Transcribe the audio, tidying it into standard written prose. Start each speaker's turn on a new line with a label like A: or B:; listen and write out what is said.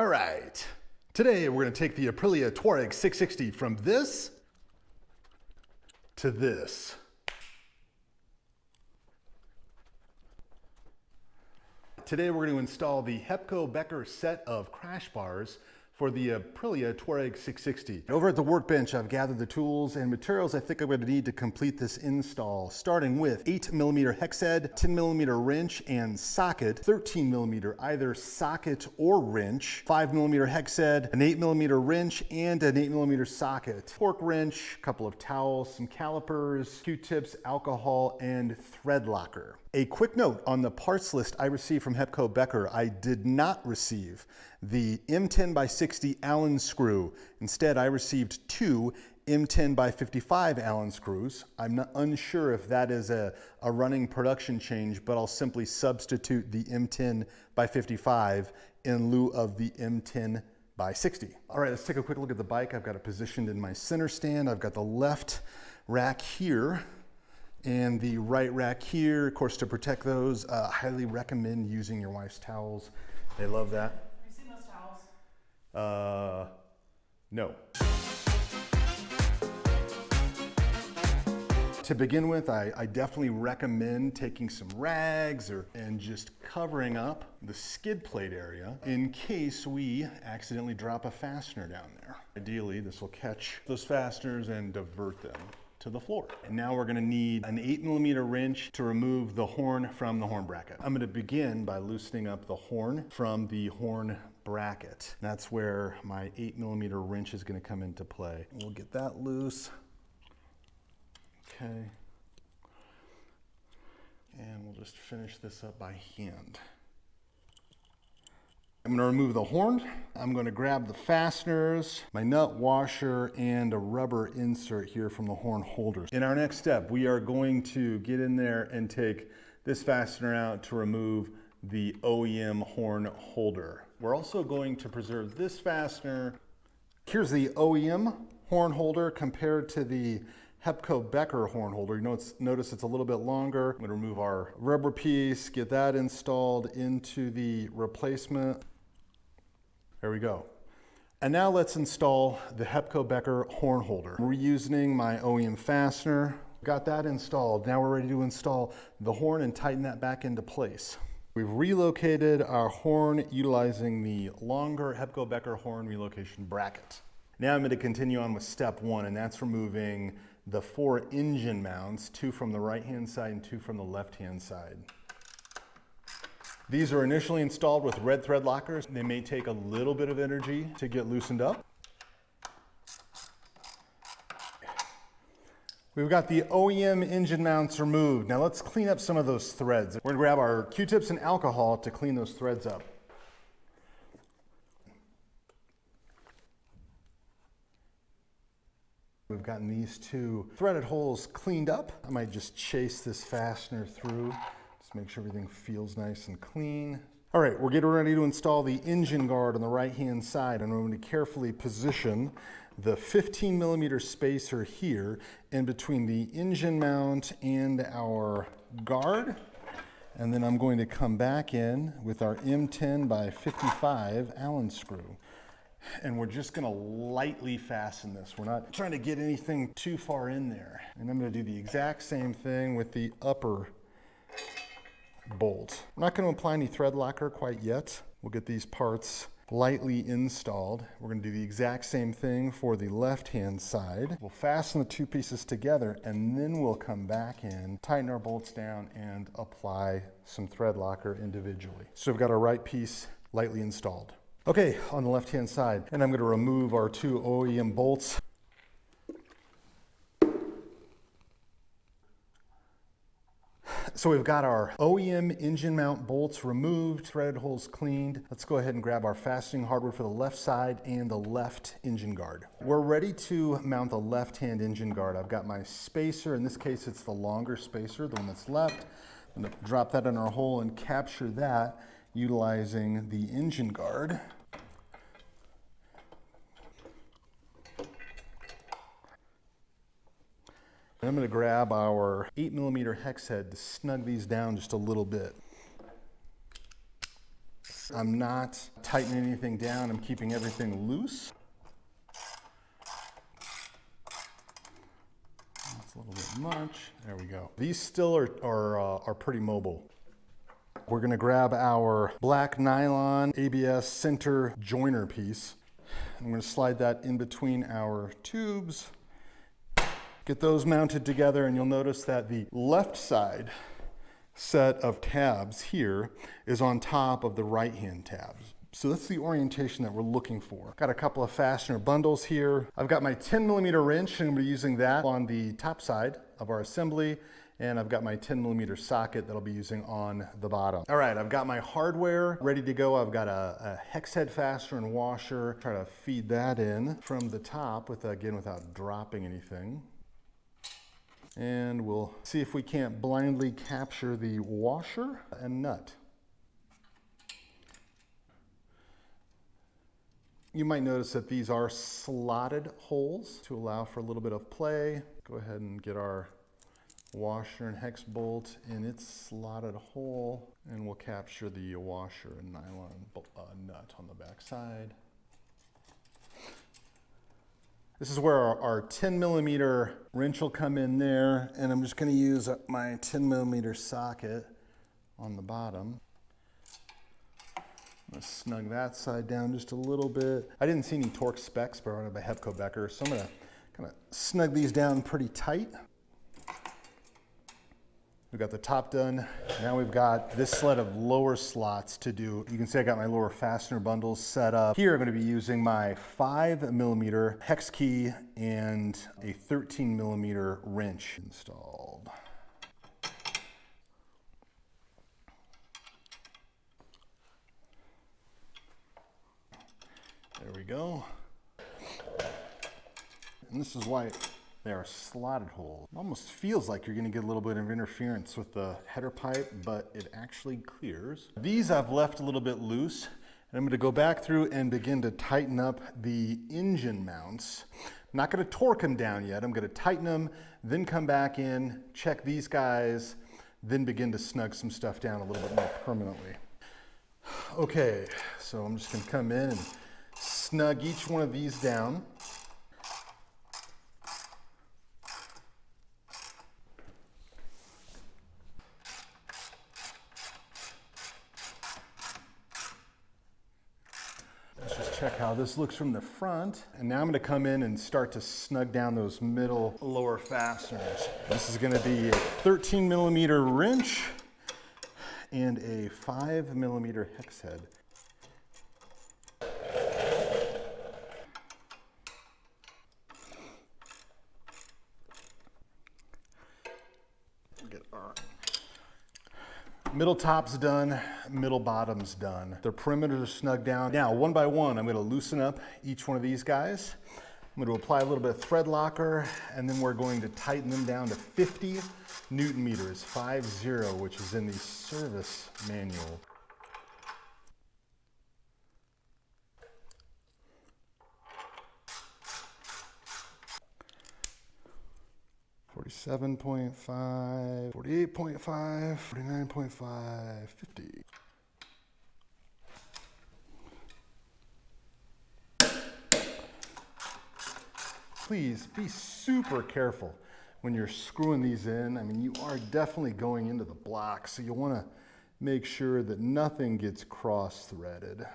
A: All right, today we're going to take the Aprilia Tuareg 660 from this to this. Today we're going to install the Hepco Becker set of crash bars for the Aprilia Tuareg 660. Over at the workbench, I've gathered the tools and materials I think I'm going to need to complete this install, starting with 8mm hex head, 10mm wrench and socket, 13mm either socket or wrench, 5mm hex head, an 8mm wrench and an 8mm socket, torque wrench, a couple of towels, some calipers, Q-tips, alcohol, and Threadlocker. A quick note on the parts list I received from Hepco Becker, I did not receive the M10x55 Allen screw. Instead, I received two M10x55 Allen screws. I'm not unsure if that is a running production change, but I'll simply substitute the M10x55 in lieu of the M10x60. All right, let's take a quick look at the bike. I've got it positioned in my center stand. I've got the left rack here and the right rack here. Of course, to protect those, highly recommend using your wife's towels. They love that.
B: Have you seen those towels?
A: No. To begin with, I definitely recommend taking some rags and just covering up the skid plate area in case we accidentally drop a fastener down there. Ideally, this will catch those fasteners and divert them to the floor. And now we're gonna need an 8mm wrench to remove the horn from the horn bracket. I'm gonna begin by loosening up the horn from the horn bracket. That's where my 8mm wrench is gonna come into play. We'll get that loose. Okay. And we'll just finish this up by hand. I'm going to remove the horn. I'm going to grab the fasteners, my nut washer, and a rubber insert here from the horn holders. In our next step, we are going to get in there and take this fastener out to remove the OEM horn holder. We're also going to preserve this fastener. Here's the OEM horn holder compared to the Hepco Becker horn holder. Notice it's a little bit longer. I'm going to remove our rubber piece, get that installed into the replacement. There we go. And now let's install the Hepco Becker horn holder. I'm reusing my OEM fastener. Got that installed. Now we're ready to install the horn and tighten that back into place. We've relocated our horn utilizing the longer Hepco Becker horn relocation bracket. Now I'm going to continue on with step one, and that's removing the 4 engine mounts, 2 from the right-hand side and 2 from the left-hand side. These are initially installed with red thread lockers. They may take a little bit of energy to get loosened up. We've got the OEM engine mounts removed. Now let's clean up some of those threads. We're gonna grab our Q-tips and alcohol to clean those threads up. We've gotten these 2 threaded holes cleaned up. I might just chase this fastener through. Just make sure everything feels nice and clean. All right, we're getting ready to install the engine guard on the right-hand side, and I'm going to carefully position the 15mm spacer here in between the engine mount and our guard. And then I'm going to come back in with our M10x55 Allen screw. And we're just gonna lightly fasten this. We're not trying to get anything too far in there. And I'm gonna do the exact same thing with the upper bolt. I'm not gonna apply any thread locker quite yet. We'll get these parts lightly installed. We're gonna do the exact same thing for the left-hand side. We'll fasten the 2 pieces together, and then we'll come back in, tighten our bolts down, and apply some thread locker individually. So we've got our right piece lightly installed. Okay, on the left-hand side, and I'm going to remove our 2 OEM bolts. So we've got our OEM engine mount bolts removed, threaded holes cleaned. Let's go ahead and grab our fastening hardware for the left side and the left engine guard. We're ready to mount the left-hand engine guard. I've got my spacer. In this case, it's the longer spacer, the one that's left. I'm going to drop that in our hole and capture that utilizing the engine guard. And I'm going to grab our 8mm hex head to snug these down just a little bit. I'm not tightening anything down. I'm keeping everything loose. That's a little bit much. There we go. These still are pretty mobile. We're gonna grab our black nylon ABS center joiner piece. I'm gonna slide that in between our tubes. Get those mounted together, and you'll notice that the left side set of tabs here is on top of the right-hand tabs. So that's the orientation that we're looking for. Got a couple of fastener bundles here. I've got my 10mm wrench, and I'm gonna be using that on the top side of our assembly, and I've got my 10mm socket that I'll be using on the bottom. All right, I've got my hardware ready to go. I've got a hex head fastener and washer. Try to feed that in from the top without dropping anything. And we'll see if we can't blindly capture the washer and nut. You might notice that these are slotted holes to allow for a little bit of play. Go ahead and get our washer and hex bolt in its slotted hole, and we'll capture the washer and nylon nut on the back side. This is where our 10mm wrench will come in there, and I'm just going to use my 10mm socket on the bottom. I'm going to snug that side down just a little bit. I didn't see any torque specs, but I run it by Hepco Becker, so I'm going to kind of snug these down pretty tight. We've got the top done. Now we've got this sled of lower slots to do. You can see I got my lower fastener bundles set up. Here I'm going to be using my 5mm hex key and a 13mm wrench installed. There we go. And this is why they are slotted holes. It almost feels like you're gonna get a little bit of interference with the header pipe, but it actually clears. These I've left a little bit loose, and I'm gonna go back through and begin to tighten up the engine mounts. I'm not gonna torque them down yet. I'm gonna tighten them, then come back in, check these guys, then begin to snug some stuff down a little bit more permanently. Okay, so I'm just gonna come in and snug each one of these down. Check how this looks from the front. And now I'm going to come in and start to snug down those middle lower fasteners. This is going to be a 13mm wrench and a 5mm hex head. Get our middle top's done, middle bottom's done. The perimeters are snugged down. Now, one by one, I'm gonna loosen up each one of these guys. I'm gonna apply a little bit of Threadlocker, and then we're going to tighten them down to 50 Newton meters, 50, which is in the service manual. $47.5, $48.5, $49.5, $50. Please be super careful when you're screwing these in. I mean, you are definitely going into the block, so you want to make sure that nothing gets cross-threaded.